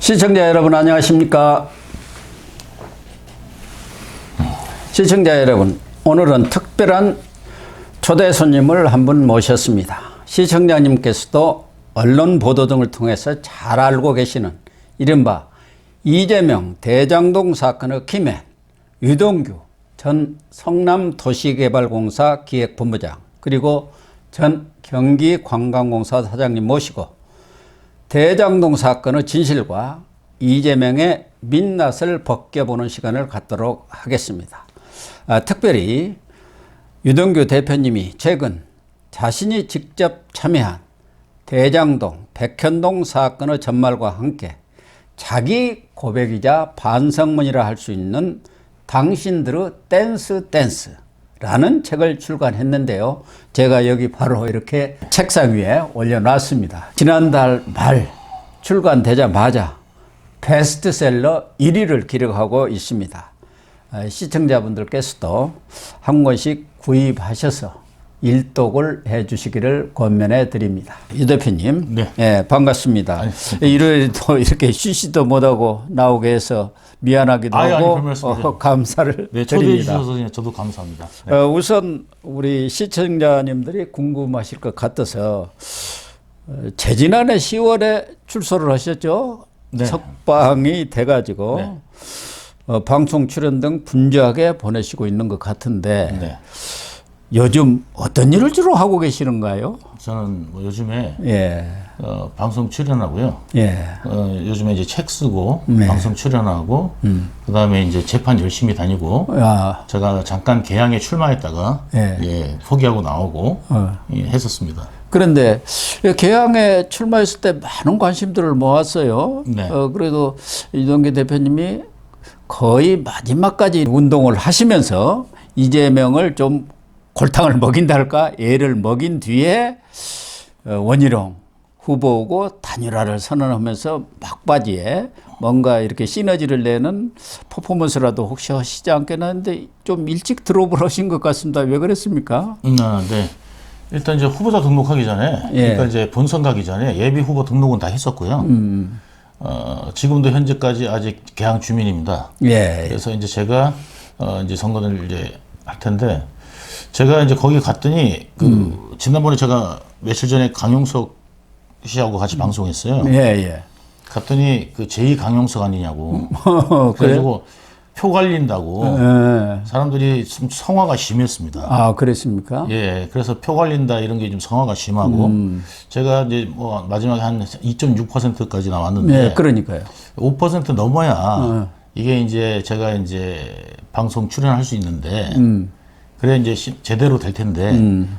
시청자 여러분 안녕하십니까? 시청자 여러분, 오늘은 특별한 초대 손님을 한 분 모셨습니다. 시청자님께서도 언론 보도 등을 통해서 잘 알고 계시는 이른바 이재명 대장동 사건의 키맨 유동규 전 성남도시개발공사 기획본부장, 그리고 전 경기관광공사 사장님 모시고 대장동 사건의 진실과 이재명의 민낯을 벗겨보는 시간을 갖도록 하겠습니다. 특별히 유동규 대표님이 최근 자신이 직접 참여한 대장동, 백현동 사건의 전말과 함께 자기 고백이자 반성문이라 할 수 있는 당신들의 댄스라는 책을 출간했는데요. 제가 여기 바로 이렇게 책상 위에 올려놨습니다. 지난달 말 출간되자마자 베스트셀러 1위를 기록하고 있습니다. 시청자분들께서도 한 권씩 구입하셔서 일독을 해 주시기를 권면해 드립니다. 유 대표님, 네. 예, 반갑습니다. 일요일도 이렇게 쉬지도 못하고 나오게 해서 미안하기도 하고 감사를 네, 드립니다. 초대해 주셔서 저도 감사합니다. 네. 우선 우리 시청자님들이 궁금하실 것 같아서 재지난해 10월에 출소를 하셨죠? 네. 석방이 돼가지고 네. 방송 출연 등 분주하게 보내시고 있는 것 같은데 네. 요즘 어떤 일을 주로 하고 계시는가요? 저는 뭐 요즘에 예. 방송 출연하고요. 예. 요즘에 이제 책 쓰고 네. 방송 출연하고 그다음에 이제 재판 열심히 다니고 제가 잠깐 개항에 출마했다가 예. 포기하고 나오고 했었습니다. 그런데 개항에 출마했을 때 많은 관심들을 모았어요. 네. 그래도 이동규 대표님이 거의 마지막까지 운동을 하시면서 이재명을 좀 골탕을 먹인다 할까, 애를 먹인 뒤에 원희룡 후보고 단일화를 선언하면서 막바지에 뭔가 이렇게 시너지를 내는 퍼포먼스라도 혹시 하시지 않겠나 했는데 좀 일찍 드롭을 하신 것 같습니다. 왜 그랬습니까? 네. 일단 이제 후보자 등록하기 전에, 그러니까 이제 본선 가기 전에 예비 후보 등록은 다 했었고요. 지금도 현재까지 아직 개항 주민입니다. 예. 그래서 이제 제가 이제 선거를 이제 할 텐데, 제가 이제 거기 갔더니 지난번에 제가 며칠 전에 강용석 씨하고 같이 방송했어요. 예. 갔더니 그 제2 강용석 아니냐고. 그래가지고 표 갈린다고 사람들이 좀 성화가 심했습니다. 아, 그랬습니까? 예, 그래서 표 갈린다 이런 게 좀 성화가 심하고 제가 이제 뭐 마지막에 한 2.6%까지 나왔는데, 네, 그러니까요. 5% 넘어야 이게 이제 제가 이제 방송 출연할 수 있는데. 그래 이제 제대로 될 텐데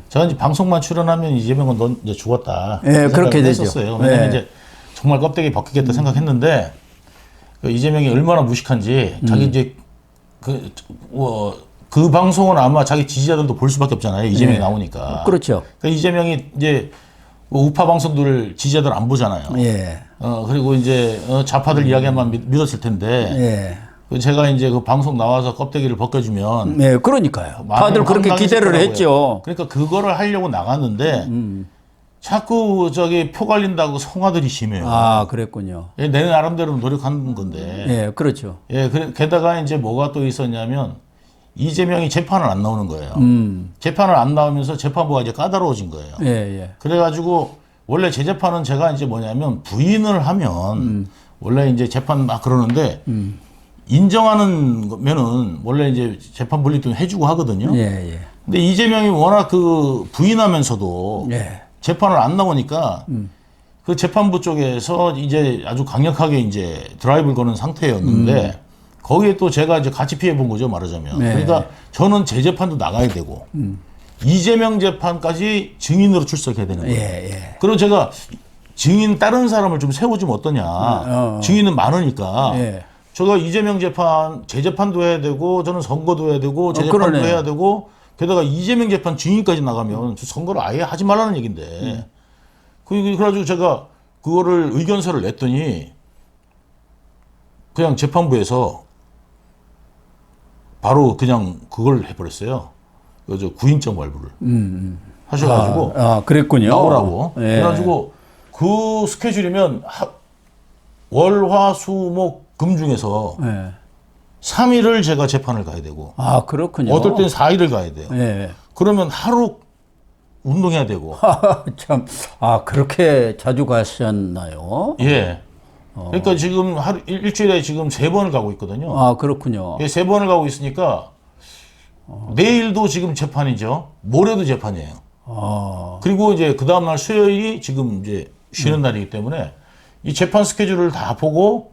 제가 이제 방송만 출연하면 이재명은 넌 이제 죽었다. 예, 그렇게 되죠. 했었어요. 왜냐면 이제 정말 껍데기 벗기겠다 생각했는데 그 이재명이 얼마나 무식한지 자기 이제 그 방송은 아마 자기 지지자들도 볼 수밖에 없잖아요. 이재명이 나오니까. 그렇죠. 그러니까 이재명이 이제 우파 방송들 지지자들 안 보잖아요. 예. 그리고 이제 좌파들 이야기만 믿었을 텐데. 예. 제가 이제 그 방송 나와서 껍데기를 벗겨주면. 네, 그러니까요. 다들 그렇게 기대를 했죠. 그러니까 그거를 하려고 나갔는데 자꾸 저기 표 갈린다고 성화들이 심해요. 아, 그랬군요. 내 나름대로 노력하는 건데. 예, 그렇죠. 예, 게다가 이제 뭐가 또 있었냐면 이재명이 재판을 안 나오는 거예요. 재판을 안 나오면서 재판부가 이제 까다로워진 거예요. 예. 그래가지고 원래 제 재판은 제가 이제 뭐냐면 부인을 하면 원래 이제 재판 막 그러는데 인정하는 거면은 원래 이제 재판 분리도 해주고 하거든요. 예. 근데 이재명이 워낙 그 부인하면서도 재판을 안 나오니까 그 재판부 쪽에서 이제 아주 강력하게 이제 드라이브를 거는 상태였는데 거기에 또 제가 이제 같이 피해 본 거죠, 말하자면. 그러니까 저는 제 재판도 나가야 되고 이재명 재판까지 증인으로 출석해야 되는 거예요. 예. 그리고 제가 증인 다른 사람을 좀 세워주면 어떠냐. 증인은 많으니까. 제가 이재명 재판, 제 재판도 해야 되고, 저는 선거도 해야 되고, 제 재판도 해야 되고, 게다가 이재명 재판 증인까지 나가면 선거를 아예 하지 말라는 얘기인데. 그래가지고 제가 그거를 의견서를 냈더니, 그냥 재판부에서 바로 그냥 그걸 해버렸어요. 저 구인적 발부를. 하셔가지고. 그랬군요. 나오라고. 그래가지고 그 스케줄이면 월, 화, 수, 목, 금 중에서 예. 3일을 제가 재판을 가야 되고 아, 그렇군요. 어떨 때는 4일을 가야 돼요. 예. 그러면 하루 운동해야 되고. 참, 아, 그렇게 자주 가셨나요? 예. 그러니까 지금 하루 일주일에 지금 3번을 가고 있거든요. 아, 그렇군요. 예, 3번을 가고 있으니까 내일도 지금 재판이죠. 모레도 재판이에요. 아, 그리고 이제 그 다음날 수요일이 지금 이제 쉬는 날이기 때문에 이 재판 스케줄을 다 보고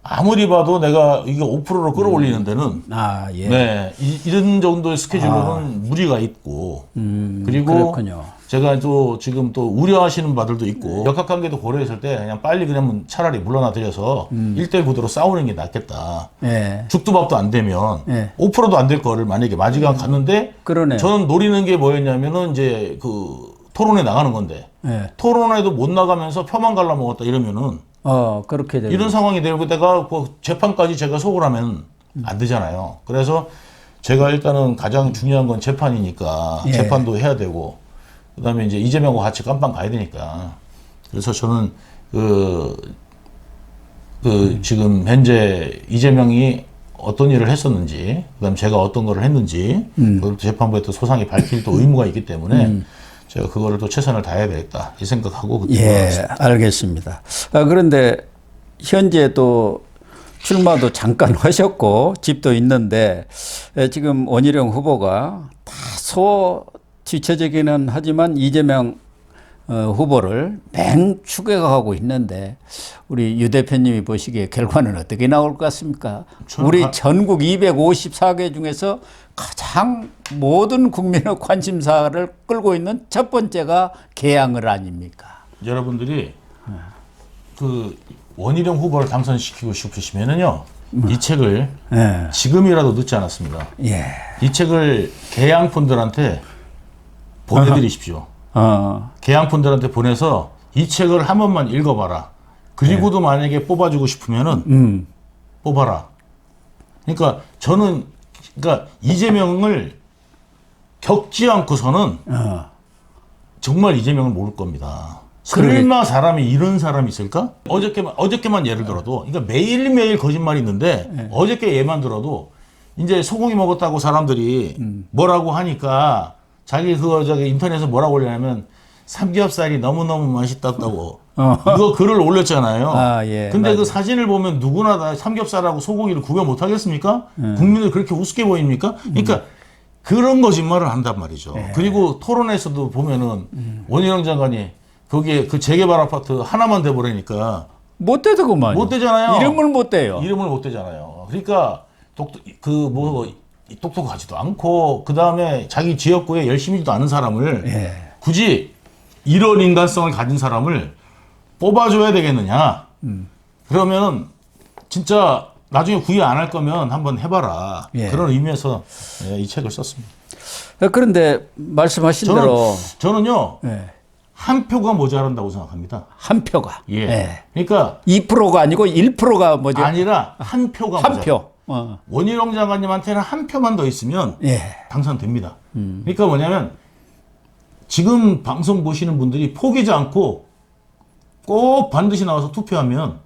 아무리 봐도 내가 이게 5%로 끌어올리는 데는 아, 예. 네, 이런 정도의 스케줄로는 무리가 있고 그리고 그렇군요. 제가 또 지금 또 우려하시는 바들도 있고 역학관계도 고려했을 때 그냥 빨리 그러면 차라리 물러나 드려서 1대1 구도로 싸우는 게 낫겠다. 예. 죽도 밥도 안 되면 예. 5%도 안 될 거를 만약에 마지막 갔는데 그러네요. 저는 노리는 게 뭐였냐면은 이제 그 토론에 나가는 건데 예. 토론에도 못 나가면서 표만 갈라먹었다 이러면은 그렇게 되죠. 이런 상황이 되고 내가 그 재판까지 제가 속을 하면 안 되잖아요. 그래서 제가 일단은 가장 중요한 건 재판이니까 예. 재판도 해야 되고 그다음에 이제 이재명과 같이 깜빵 가야 되니까 그래서 저는 지금 현재 이재명이 어떤 일을 했었는지 그다음에 제가 어떤 거를 했는지 그것도 재판부에 또 소상히 밝힐 또 의무가 있기 때문에 제가 그거를 또 최선을 다해야 되겠다 이 생각하고 예, 알겠습니다. 그런데 현재 또 출마도 잠깐 하셨고 집도 있는데 지금 원희룡 후보가 다소 뒤처지기는 하지만 이재명 후보를 맹추격하고 있는데 우리 유 대표님이 보시기에 결과는 어떻게 나올 것 같습니까? 우리 전국 254개 중에서 가장 모든 국민의 관심사를 끌고 있는 첫 번째가 개항을 아닙니까? 여러분들이 그 원희룡 후보를 당선시키고 싶으시면은요 이 책을 예. 지금이라도 늦지 않았습니다. 예. 이 책을 개항분들한테 보내드리십시오. 개항분들한테 보내서 이 책을 한 번만 읽어봐라. 그리고도 만약에 뽑아주고 싶으면은 뽑아라. 그러니까 저는 그러니까 이재명을 겪지 않고서는 정말 이재명을 모를 겁니다. 설마 사람이 이런 사람이 있을까? 어저께만 예를 들어도, 그러니까 매일매일 거짓말이 있는데, 어저께 예만 들어도, 이제 소고기 먹었다고 사람들이 뭐라고 하니까, 자기 인터넷에 뭐라고 올리냐면, 삼겹살이 너무너무 맛있다고, 이거 글을 올렸잖아요. 아, 예, 근데 맞아요. 그 사진을 보면 누구나 다 삼겹살하고 소고기를 구별 못 하겠습니까? 국민들 그렇게 우습게 보입니까? 그러니까, 그런 거짓말을 한단 말이죠. 그리고 토론에서도 보면은, 원희룡 장관이, 거기에 그 재개발 아파트 하나만 돼버리니까 못 되더구만. 못 되잖아요. 이름을 못 대요. 이름을 못 되잖아요. 그러니까 똑똑하지도 않고 그 다음에 자기 지역구에 열심히도 않은 사람을 굳이 이런 인간성을 가진 사람을 뽑아줘야 되겠느냐? 그러면은 진짜 나중에 구애 안 할 거면 한번 해봐라. 그런 의미에서 이 책을 썼습니다. 그런데 말씀하신 대로 저는요. 예. 한 표가 모자란다고 생각합니다. 한 표가. 예. 그러니까 2%가 아니고 1%가 뭐죠? 아니라 한 표가 한 모자라. 표. 원희룡 장관님한테는 한 표만 더 있으면 당선됩니다. 그러니까 뭐냐면 지금 방송 보시는 분들이 포기하지 않고 꼭 반드시 나와서 투표하면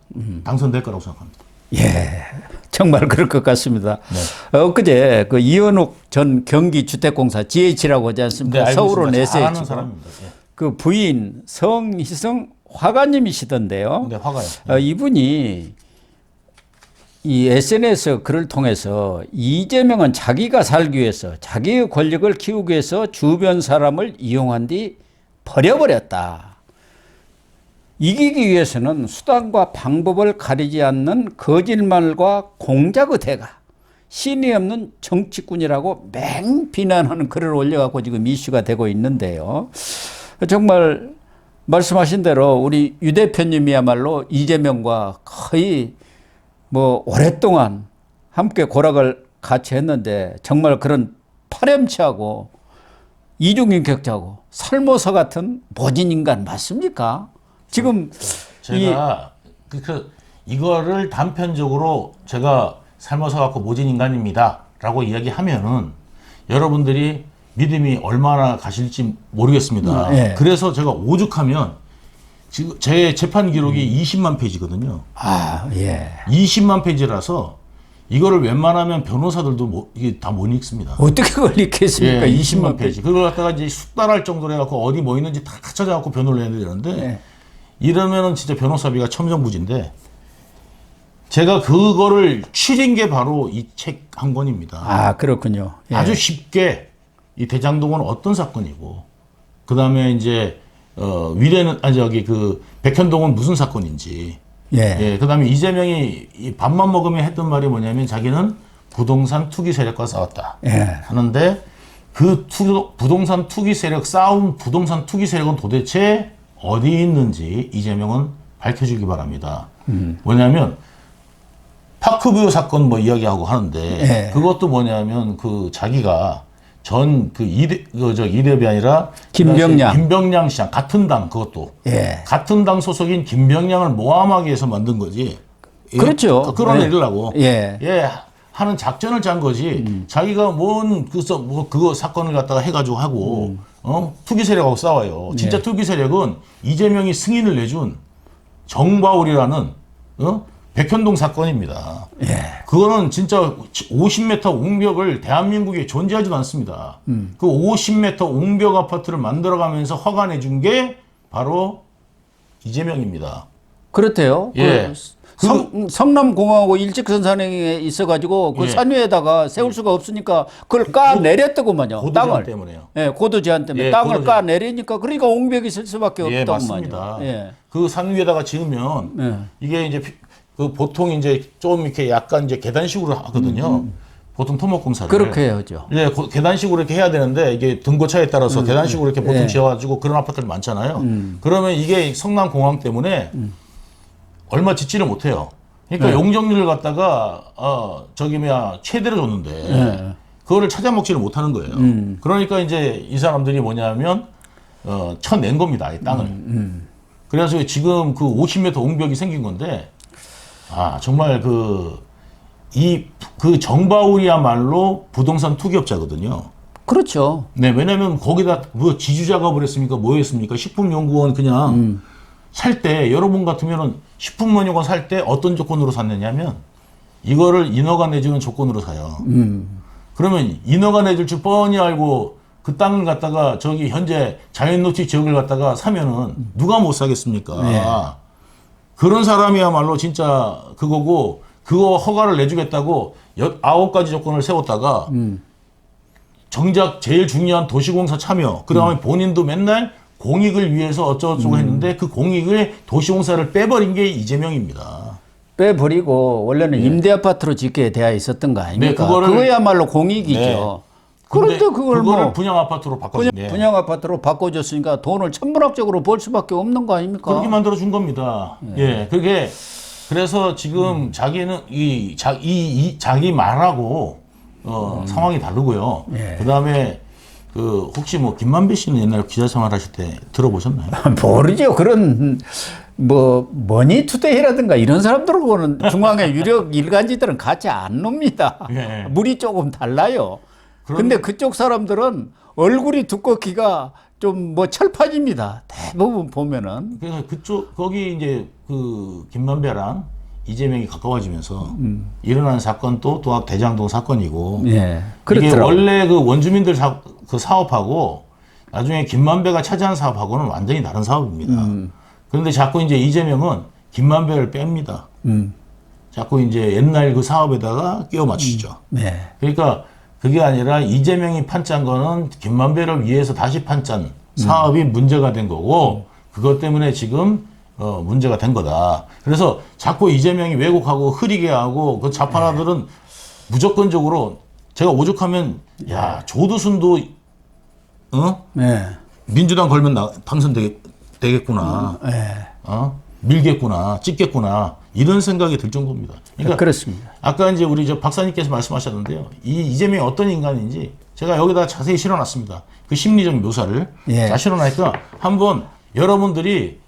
당선될 거라고 생각합니다. 예. 정말 그럴 것 같습니다. 엊그제 그 이현욱 전 경기주택공사 GH라고 하지 않습니까? 네, 서울은 잘하는 SH. 사람입니다. 그 부인 성희성 화가님이시던데요. 네, 화가요. 이분이 이 SNS 글을 통해서 이재명은 자기가 살기 위해서 자기의 권력을 키우기 위해서 주변 사람을 이용한 뒤 버려버렸다. 이기기 위해서는 수단과 방법을 가리지 않는 거짓말과 공작의 대가 신이 없는 정치꾼이라고 맹 비난하는 글을 올려갖고 지금 이슈가 되고 있는데요. 정말 말씀하신 대로 우리 유 대표님이야말로 이재명과 거의 뭐 오랫동안 함께 고락을 같이 했는데 정말 그런 파렴치하고 이중인격자고 살모서 같은 모진 인간 맞습니까? 지금 제가 이거를 단편적으로 제가 살모서 갖고 모진 인간입니다라고 이야기하면은 여러분들이 믿음이 얼마나 가실지 모르겠습니다. 그래서 제가 오죽하면 지금 제 재판 기록이 20만 페이지거든요. 아, 예. 20만 페이지라서 이거를 웬만하면 변호사들도 이게 다 못 읽습니다. 어떻게 그걸 읽겠습니까? 예, 20만 페이지. 그걸 갖다가 이제 숙달할 정도로 해갖고 어디 뭐 있는지 다 찾아갖고 변호를 해야 되는데 이러면은 진짜 변호사비가 천정부지인데 제가 그거를 추린 게 바로 이 책 한 권입니다. 아, 그렇군요. 예. 아주 쉽게 이 대장동은 어떤 사건이고 그 다음에 이제 위례는 저기 그 백현동은 무슨 사건인지 예. 그 다음에 이재명이 이 밥만 먹으면 했던 말이 뭐냐면 자기는 부동산 투기 세력과 싸웠다 하는데 그 부동산 투기 세력 싸운 부동산 투기 세력은 도대체 어디 있는지 이재명은 밝혀주기 바랍니다. 뭐냐면 파크뷰 사건 뭐 이야기하고 하는데 그것도 뭐냐면 그 자기가 전 그 이대비 아니라 김병량 시장 같은 당 그것도 같은 당 소속인 김병량을 모함하기 위해서 만든 거지. 그렇죠. 끌어내리려고 하는 작전을 짠 거지. 자기가 그거 사건을 갖다가 해가지고 하고 투기 세력하고 싸워요. 진짜 투기 세력은 이재명이 승인을 내준 정바울이라는 백현동 사건입니다. 그거는 진짜 50m 옹벽을 대한민국에 존재하지도 않습니다. 그 50m 옹벽 아파트를 만들어가면서 허가내 준 게 바로 이재명입니다. 그렇대요. 예. 성남공항하고 일직선산에 있어가지고 그 산 위에다가 세울 수가 없으니까 그걸 까 내렸더구만요. 고도 땅을. 제한 때문에요. 고도 제한 때문에 땅을 까 내리니까 그러니까 옹벽이 쓸 수밖에 없더구만요. 맞습니다. 그 산 위에다가 지으면 이게 이제 그 보통 이제 좀 이렇게 약간 이제 계단식으로 하거든요. 보통 토목공사를. 그렇게 해야죠. 계단식으로 이렇게 해야 되는데 이게 등고차에 따라서 계단식으로 이렇게 보통 지어가지고 그런 아파트들 많잖아요. 그러면 이게 성남공항 때문에 얼마 짓지를 못해요. 그러니까 용적률을 갖다가 최대로 줬는데 그거를 찾아먹지를 못하는 거예요. 그러니까 이제 이 사람들이 뭐냐면 쳐낸 겁니다, 이 땅을. 그래서 지금 그 50m 옹벽이 생긴 건데. 정말 그 정바울이야말로 부동산 투기업자거든요. 그렇죠. 네, 왜냐면 거기다 뭐 지주 작업을 했습니까? 뭐 했습니까? 식품연구원 그냥 살 때, 여러분 같으면은 식품연구원 살 때 어떤 조건으로 샀느냐면 이거를 인허가 내주는 조건으로 사요. 그러면 인허가 내줄 줄 뻔히 알고 그 땅을 갖다가 저기 현재 자연녹지 지역을 갖다가 사면은 누가 못 사겠습니까? 그런 사람이야말로 진짜 그거고 그거 허가를 내주겠다고 9가지 조건을 세웠다가 정작 제일 중요한 도시공사 참여 그 다음에 본인도 맨날 공익을 위해서 어쩌고저쩌고 했는데 그 공익을 도시공사를 빼버린 게 이재명입니다. 빼버리고 원래는 임대아파트로 짓게 되어 있었던 거 아닙니까? 그거야말로 공익이죠. 그런데 그걸 분양아파트로 바꿔줬네. 분양아파트로 바꿔줬으니까 돈을 천문학적으로 벌 수밖에 없는 거 아닙니까? 그렇게 만들어준 겁니다. 그래서 지금 자기는 자기 말하고 상황이 다르고요. 그 다음에 혹시 뭐 김만배 씨는 옛날 기자 생활하실 때 들어보셨나요? 모르죠. 그런 머니투데이라든가 이런 사람들하고는 중앙의 유력 일간지들은 같이 안 놉니다. 물이 조금 달라요. 근데 그쪽 사람들은 얼굴이 두껍기가 좀 철판입니다. 대부분 보면은. 그래서 거기 이제 그 김만배랑 이재명이 가까워지면서 일어난 사건도 또 대장동 사건이고. 이게 원래 그 원주민들 그 사업하고 나중에 김만배가 차지한 사업하고는 완전히 다른 사업입니다. 그런데 자꾸 이제 이재명은 김만배를 뺍니다. 자꾸 이제 옛날 그 사업에다가 끼워 맞추죠. 그러니까 그게 아니라 이재명이 판짠 거는 김만배를 위해서 다시 판짠 사업이 문제가 된 거고 그것 때문에 지금 문제가 된 거다. 그래서 자꾸 이재명이 왜곡하고 흐리게 하고 그 좌파나들은 무조건적으로 제가 오죽하면 조두순도 민주당 걸면 당선되겠구나. 밀겠구나, 찍겠구나 이런 생각이 들 정도입니다. 그러니까 그렇습니다. 아까 이제 우리 박사님께서 말씀하셨는데요. 이 이재명이 어떤 인간인지 제가 여기다 자세히 실어놨습니다. 그 심리적 묘사를 자 실어놓으니까 한번 여러분들이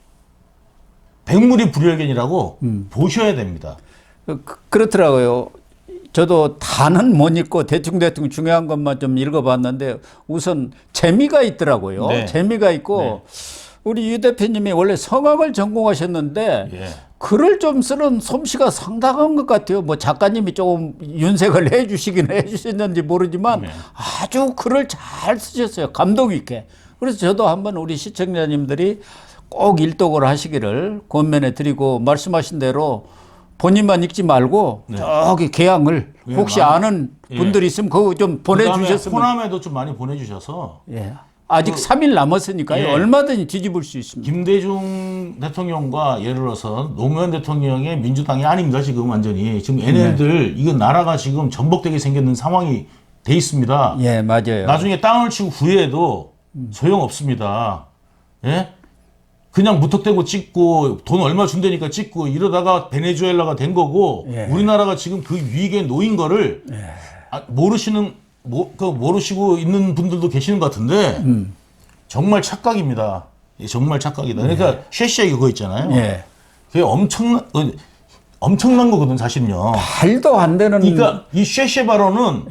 백물이 불여일견이라고 보셔야 됩니다. 그렇더라고요. 저도 다는 못 읽고 대충 중요한 것만 좀 읽어봤는데 우선 재미가 있더라고요. 재미가 있고 우리 유 대표님이 원래 성악을 전공하셨는데 예. 글을 좀 쓰는 솜씨가 상당한 것 같아요. 뭐 작가님이 조금 윤색을 해주시긴 해주셨는지 모르지만 네. 아주 글을 잘 쓰셨어요. 감동 있게. 그래서 저도 한번 우리 시청자님들이 꼭 일독을 하시기를 권면해 드리고 말씀하신 대로 본인만 읽지 말고 네. 저기 개항을 예, 혹시 많이- 아는 예. 분들이 있으면 그거 좀 보내주셨으면. 호남에도 좀 많이 보내주셔서 예. 아직 3일 남았으니까요. 예. 얼마든지 뒤집을 수 있습니다. 김대중 대통령과 예를 들어서 노무현 대통령의 민주당이 아닙니다. 지금 완전히 지금 얘네들 이거 나라가 지금 전복되게 생겼는 상황이 돼 있습니다. 예, 맞아요. 나중에 땅을 치고 후회해도 소용없습니다. 예? 그냥 무턱대고 찍고 돈 얼마 준다니까 찍고 이러다가 베네수엘라가 된 거고 예. 우리나라가 지금 그 위기에 놓인 거를 모르시고 있는 분들도 계시는 것 같은데 정말 착각입니다. 예, 정말 착각이다. 그러니까 쉐쉐 그거 있잖아요. 예. 그게 엄청난 거거든 사실은요. 말도 안 되는. 그러니까 이 쉐쉐 발언은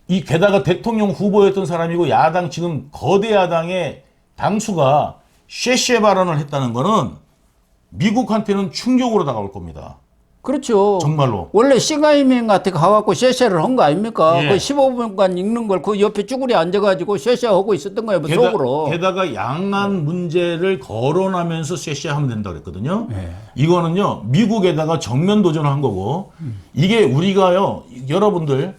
이 게다가 대통령 후보였던 사람이고 야당 지금 거대 야당의 당수가 쉐쉐 발언을 했다는 거는 미국한테는 충격으로 다가올 겁니다. 그렇죠. 정말로. 원래 싱가이밍한테 가갖고 쉐쉐를 한 거 아닙니까? 예. 그 15분간 읽는 걸 그 옆에 쭈구리 앉아가지고 쉐쉐 하고 있었던 거예요. 속으로. 게다가 양안 문제를 거론하면서 쉐쉐하면 된다 그랬거든요. 예. 이거는요 미국에다가 정면 도전을 한 거고 이게 우리가요 여러분들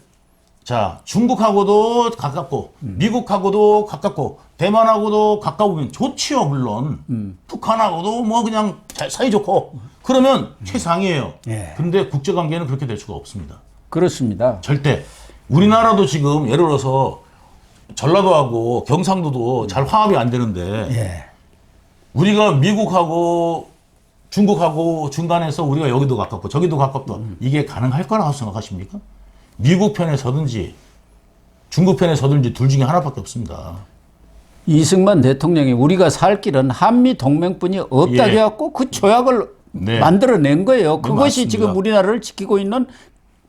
자 중국하고도 가깝고 미국하고도 가깝고 대만하고도 가까우면 좋지요 물론 북한하고도 뭐 그냥 사이좋고 그러면 최상이에요. 예. 근데 국제관계는 그렇게 될 수가 없습니다. 그렇습니다. 절대. 우리나라도 지금 예를 들어서 전라도하고 경상도도 잘 화합이 안 되는데 예. 우리가 미국하고 중국하고 중간에서 우리가 여기도 가깝고 저기도 가깝다. 이게 가능할 거라고 생각하십니까? 미국 편에 서든지 중국 편에 서든지 둘 중에 하나밖에 없습니다. 이승만 대통령이 우리가 살 길은 한미 동맹뿐이 없다 예. 해갖고 그 조약을 네. 만들어낸 거예요. 그것이 맞습니다. 지금 우리나라를 지키고 있는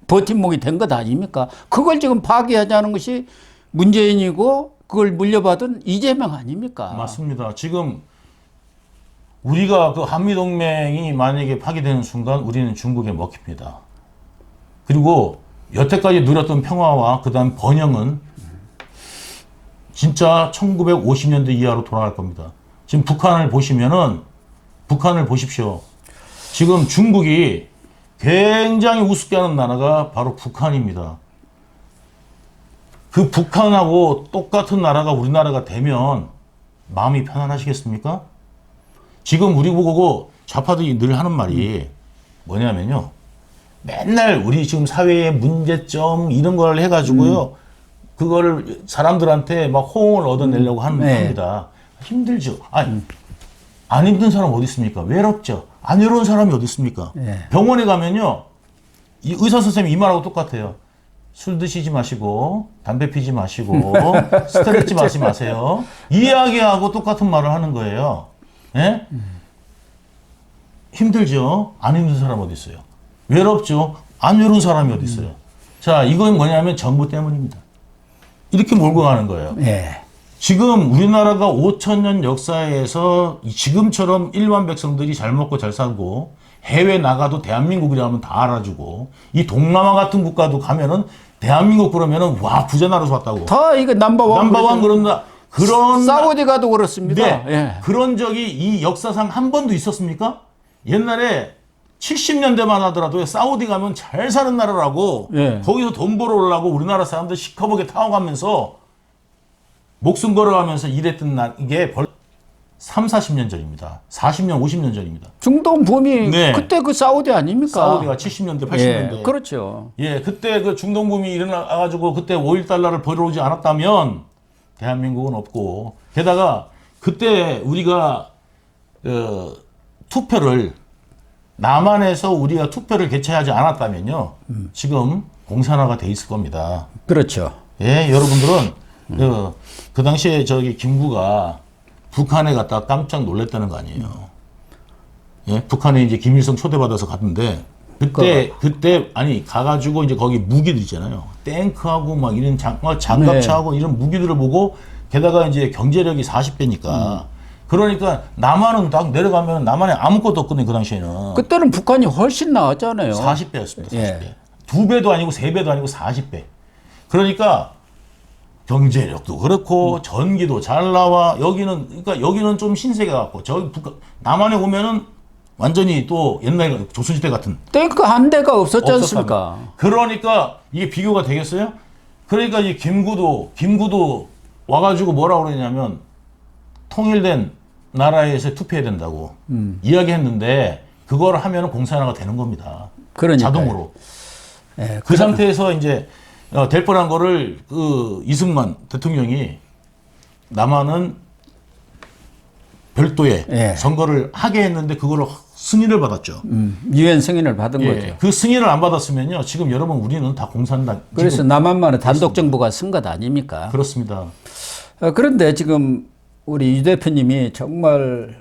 버팀목이 된 것 아닙니까? 그걸 지금 파기하자는 것이 문재인이고 그걸 물려받은 이재명 아닙니까? 맞습니다. 지금 우리가 그 한미동맹이 만약에 파기되는 순간 우리는 중국에 먹힙니다. 그리고 여태까지 누렸던 평화와 그다음 번영은 진짜 1950년대 이하로 돌아갈 겁니다. 지금 북한을 보시면은 북한을 보십시오. 지금 중국이 굉장히 우습게 하는 나라가 바로 북한입니다. 그 북한하고 똑같은 나라가 우리나라가 되면 마음이 편안하시겠습니까? 지금 우리 보고 좌파들이 늘 하는 말이 뭐냐면요. 맨날 우리 지금 사회의 문제점 이런 걸 해가지고요. 그거를 사람들한테 막 호응을 얻어내려고 합니다. 힘들죠. 아니, 안 힘든 사람 어디 있습니까? 외롭죠. 안 외로운 사람이 어디 있습니까? 네. 병원에 가면요. 이 의사 선생님이 이 말하고 똑같아요. 술 드시지 마시고 담배 피지 마시고 스트레스 받지 마세요. 이야기하고 똑같은 말을 하는 거예요. 예? 힘들죠. 안 힘든 사람 어디 있어요? 외롭죠. 안 외로운 사람이 어디 있어요? 자, 이건 뭐냐면 정부 때문입니다. 이렇게 몰고 가는 거예요. 예. 지금 우리나라가 5,000년 역사에서 지금처럼 일반 백성들이 잘 먹고 잘 살고 해외 나가도 대한민국이라면 다 알아주고 이 동남아 같은 국가도 가면은 대한민국 그러면은 와 부자 나라에서 왔다고. 다 이거 넘버원 그런다. 그런 사우디 가도 그렇습니다. 네, 예. 그런 적이 이 역사상 한 번도 있었습니까? 옛날에 70년대만 하더라도 사우디 가면 잘 사는 나라라고 예. 거기서 돈 벌어오려고 우리나라 사람들 시커멓게 타워가면서 목숨 걸어가면서 일했던 이게 벌 3, 40년 전입니다. 40년, 50년 전입니다. 중동 붐이 네. 그때 그 사우디 아닙니까? 사우디가 70년대, 80년대. 예, 그렇죠. 예, 그때 그 중동 붐이 일어나가지고 그때 5.1달러를 벌어오지 않았다면 대한민국은 없고 게다가 그때 우리가 투표를 남한에서 우리가 투표를 개최하지 않았다면요. 지금 공산화가 돼 있을 겁니다. 그렇죠. 예, 여러분들은 그 당시에 저기 김구가 북한에 갔다 깜짝 놀랐다는 거 아니에요. 예, 북한에 이제 김일성 초대받아서 갔는데 그때 아니 가가지고 이제 거기 무기들 있잖아요. 탱크하고 막 이런 장갑차하고 이런 무기들을 보고 게다가 이제 경제력이 40배니까 그러니까 남한은 딱 내려가면 남한에 아무것도 없거든요. 그 당시에는. 그때는 북한이 훨씬 나았잖아요. 40배였습니다. 40배. 예. 2배도 아니고 3배도 아니고 40배. 그러니까 경제력도 그렇고 전기도 잘 나와. 여기는 좀 신세계 같고 저기 남한에 오면은 완전히 또 옛날 조선시대 같은 탱크 한 대가 없었지 않습니까? 그러니까 이게 비교가 되겠어요? 그러니까 이 김구도 와가지고 뭐라고 그러냐면 통일된 나라에서 투표해야 된다고 이야기했는데 그걸 하면은 공산화가 되는 겁니다. 그러니까요. 자동으로. 예, 그 상태에서 이제 될 뻔한 거를 그 이승만 대통령이 남한은 별도의 예. 선거를 하게 했는데 그걸 승인을 받았죠. 유엔 승인을 받은 예. 거죠. 그 승인을 안 받았으면요. 지금 여러분 우리는 다 공산당. 그래서 남한만은 단독 정부가 쓴 것 아닙니까? 그렇습니다. 그런데 지금 우리 유 대표님이 정말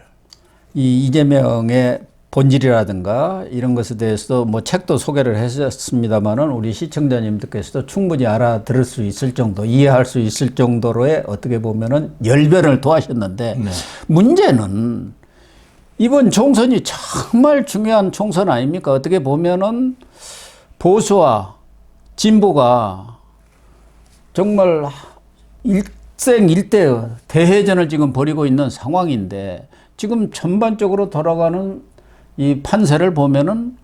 이 이재명의 본질이라든가 이런 것에 대해서도 뭐 책도 소개를 했었습니다만은 우리 시청자님들께서도 충분히 알아들을 수 있을 정도, 이해할 수 있을 정도로의 어떻게 보면은 열변을 도하셨는데 네. 문제는 이번 총선이 정말 중요한 총선 아닙니까? 어떻게 보면은 보수와 진보가 정말 일생일대 대회전을 지금 벌이고 있는 상황인데 지금 전반적으로 돌아가는 이 판세를 보면은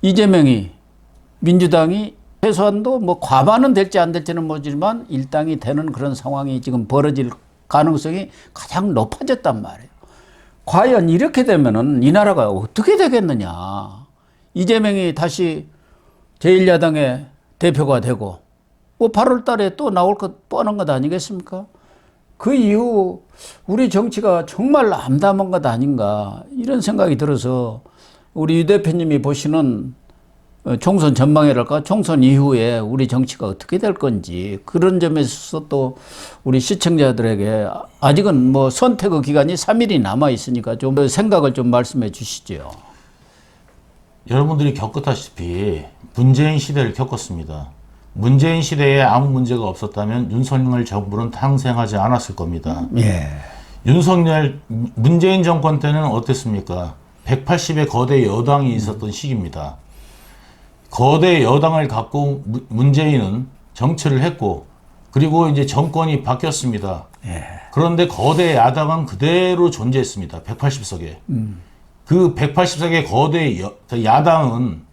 이재명이 민주당이 최소한도 뭐 과반은 될지 안 될지는 모르지만 일당이 되는 그런 상황이 지금 벌어질 가능성이 가장 높아졌단 말이에요. 과연 이렇게 되면은 이 나라가 어떻게 되겠느냐. 이재명이 다시 제1야당의 대표가 되고 뭐 8월 달에 또 나올 것 뻔한 것 아니겠습니까? 그 이후 우리 정치가 정말 암담한 것 아닌가 이런 생각이 들어서 우리 유 대표님이 보시는 총선 전망이랄까 총선 이후에 우리 정치가 어떻게 될 건지 그런 점에서 또 우리 시청자들에게 아직은 뭐 선택의 기간이 3일이 남아 있으니까 좀 생각을 좀 말씀해 주시죠. 여러분들이 겪었다시피 문재인 시대를 겪었습니다. 문재인 시대에 아무 문제가 없었다면 윤석열 정부는 탄생하지 않았을 겁니다. 예. 문재인 정권 때는 어땠습니까? 180의 거대 여당이 있었던 시기입니다. 거대 여당을 갖고 문재인은 정치를 했고, 그리고 이제 정권이 바뀌었습니다. 예. 그런데 거대 야당은 그대로 존재했습니다. 180석에. 그 180석의 거대 야당은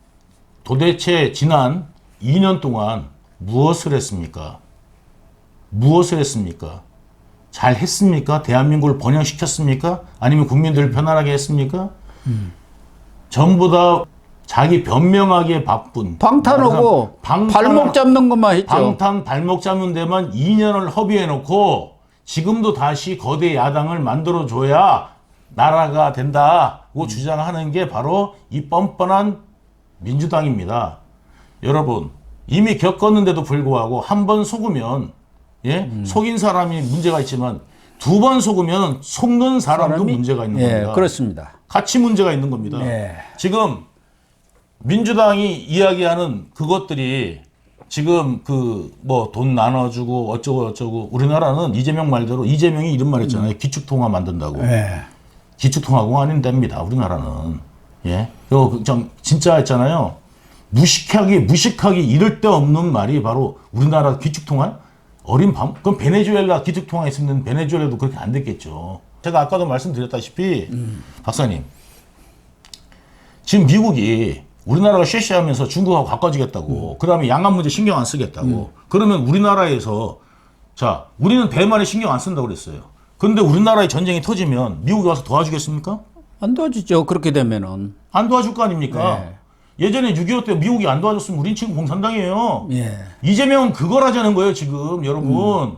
도대체 지난 2년 동안 무엇을 했습니까? 무엇을 했습니까? 잘 했습니까? 대한민국을 번영시켰습니까? 아니면 국민들을 편안하게 했습니까? 전부 다 자기 변명하기에 바쁜. 방탄하고 발목 잡는 것만 했죠. 방탄 발목 잡는 데만 2년을 허비해놓고 지금도 다시 거대 야당을 만들어줘야 나라가 된다고 주장하는 게 바로 이 뻔뻔한 민주당입니다. 여러분 이미 겪었는데도 불구하고 한 번 속으면 속인 사람이 문제가 있지만 두 번 속으면 속는 사람도 문제가 있는 겁니다. 그렇습니다. 같이 문제가 있는 겁니다. 예. 지금 민주당이 이야기하는 그것들이 지금 그 뭐 돈 나눠주고 어쩌고 우리나라는 이재명 말대로 이재명이 이런 말 했잖아요. 기축통화 만든다고. 예. 기축통화가 안 됩니다. 우리나라는. 예. 좀 진짜 했잖아요. 무식하게 이럴 데 없는 말이 바로 우리나라 기축통화? 어린 밤? 그럼 베네수엘라 기축통화 있으면 베네수엘라도 그렇게 안 됐겠죠. 제가 아까도 말씀드렸다시피 박사님 지금 미국이 우리나라가 쉐쉐하면서 중국하고 가까워지겠다고 그 다음에 양안 문제 신경 안 쓰겠다고 그러면 우리나라에서 자 우리는 대만에 신경 안 쓴다고 그랬어요. 그런데 우리나라의 전쟁이 터지면 미국이 와서 도와주겠습니까? 안 도와주죠. 그렇게 되면은. 안 도와줄 거 아닙니까? 네. 예전에 6.25 때 미국이 안 도와줬으면 우린 지금 공산당이에요. 예. 이재명은 그걸 하자는 거예요, 지금. 여러분.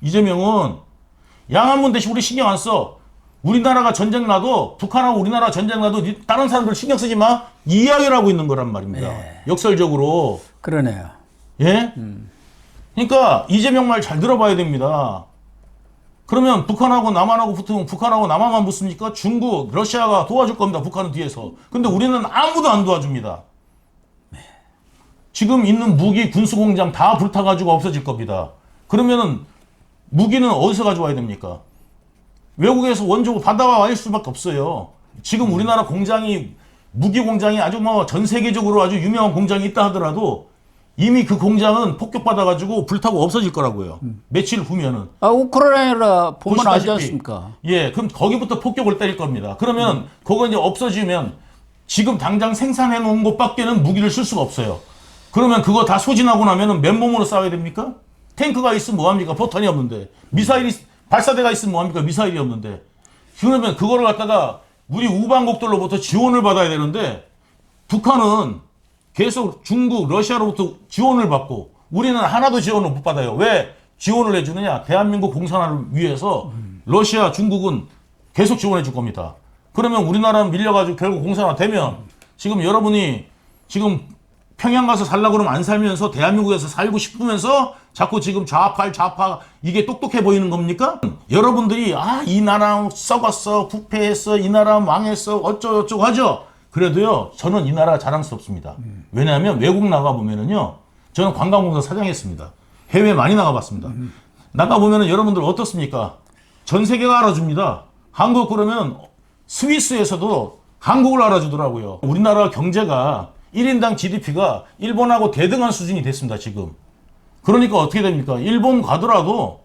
이재명은 양안문 대신 우리 신경 안 써. 우리나라가 전쟁 나도 북한하고 우리나라 전쟁 나도 다른 사람들 신경 쓰지 마. 이 이야기를 하고 있는 거란 말입니다. 네. 역설적으로. 그러네요. 예? 그러니까 이재명 말 잘 들어봐야 됩니다. 그러면 북한하고 남한하고 붙으면 북한하고 남한만 붙습니까? 중국, 러시아가 도와줄 겁니다. 북한은 뒤에서. 근데 우리는 아무도 안 도와줍니다. 지금 있는 무기, 군수공장 다 불타가지고 없어질 겁니다. 그러면은 무기는 어디서 가져와야 됩니까? 외국에서 원조 받아와 일 수밖에 없어요. 지금 우리나라 공장이 무기 공장이 아주 뭐 전 세계적으로 아주 유명한 공장이 있다 하더라도 이미 그 공장은 폭격받아가지고 불타고 없어질 거라고요. 며칠 후면은. 우크라이나 보면 알지 보시다시피. 않습니까? 예, 그럼 거기부터 폭격을 때릴 겁니다. 그러면 그거 이제 없어지면 지금 당장 생산해 놓은 곳밖에는 무기를 쓸 수가 없어요. 그러면 그거 다 소진하고 나면은 맨몸으로 싸워야 됩니까? 탱크가 있으면 뭐합니까? 포탄이 없는데. 미사일이, 발사대가 있으면 뭐합니까? 미사일이 없는데. 그러면 그거를 갖다가 우리 우방국들로부터 지원을 받아야 되는데 북한은 계속 중국, 러시아로부터 지원을 받고 우리는 하나도 지원을 못 받아요. 왜 지원을 해주느냐? 대한민국 공산화를 위해서 러시아, 중국은 계속 지원해 줄 겁니다. 그러면 우리나라는 밀려가지고 결국 공산화 되면 지금 여러분이 지금 평양 가서 살려고 그러면 안 살면서 대한민국에서 살고 싶으면서 자꾸 지금 좌파 이게 똑똑해 보이는 겁니까? 여러분들이 이 나라 썩었어, 부패했어, 이 나라 망했어, 어쩌고저쩌고 하죠. 그래도요, 저는 이 나라 자랑스럽습니다. 왜냐하면 외국 나가보면은요, 저는 관광공사 사장했습니다. 해외 많이 나가봤습니다. 나가보면은 여러분들 어떻습니까? 전 세계가 알아줍니다. 한국 그러면 스위스에서도 한국을 알아주더라고요. 우리나라 경제가 1인당 GDP가 일본하고 대등한 수준이 됐습니다, 지금. 그러니까 어떻게 됩니까? 일본 가더라도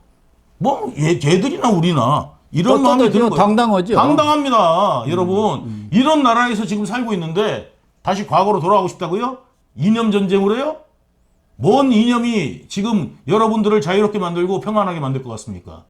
뭐 얘들이나 우리나 이런 마음이 드는 거예요. 당당하죠. 당당합니다. 여러분. 이런 나라에서 지금 살고 있는데 다시 과거로 돌아가고 싶다고요? 이념 전쟁을 해요? 뭔 이념이 지금 여러분들을 자유롭게 만들고 평안하게 만들 것 같습니까?